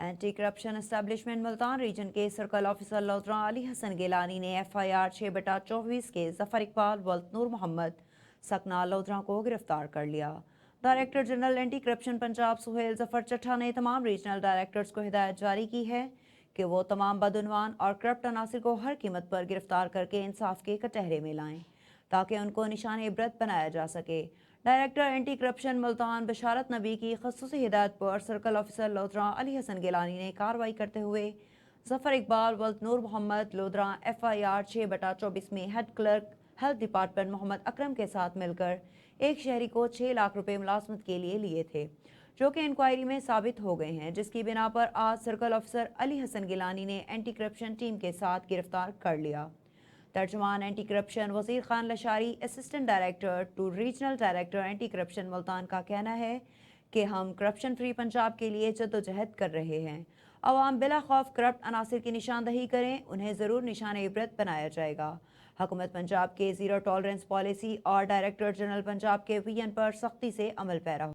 Anti corruption establishment Multan region के circle officer Lodhra Ali Hassan Gilani ने FIR 6/24 के जफर इकबाल वल्द नूर मोहम्मद सकना लोधरा को गिरफ्तार कर लिया। Director general anti corruption Punjab Sohail Zafar Chattha ने तमाम रीजनल डायरेक्टर्स को हिदायत जारी की है कि वो तमाम बदउनवान और करप्ट अनासिर को हर कीमत पर गिरफ्तार करके इंसाफ के कटहरे में लाएं ताकि उनको निशान इबरत बनाया जा सके। डायरेक्टर एंटी करप्शन मुल्तान बशारत नबी की खसूसी हिदायत पर सर्कल ऑफिसर लोधरा अली हसन गिलानी ने कार्रवाई करते हुए जफर इकबाल वल्द नूर मोहम्मद लोधरा FIR 6/24 में head clerk health department Mohammad Akram के साथ मिलकर एक शहरी को 6 लाख रुपए मुलाजमत के लिए थे, जो कि इंक्वायरी में साबित हो गए हैं, जिसकी बिना पर आज सर्कल ऑफिसर अली हसन गिलानी ने एंटी करप्शन टीम के साथ गिरफ्तार कर लिया। तर्जुमान anti corruption Wazir Khan Lashari assistant director to regional director anti corruption Multan का कहना है कि हम करप्शन फ्री पंजाब के लिए जद्दोजहद कर रहे हैं। अवाम बिला खौफ करप्ट अनासिर की निशानदही करें, उन्हें ज़रूर निशान इबरत बनाया जाएगा। हुकूमत पंजाब के ज़ीरो टॉलरेंस पॉलिसी और डायरेक्टर जनरल पंजाब के VN पर सख्ती से अमल पैरा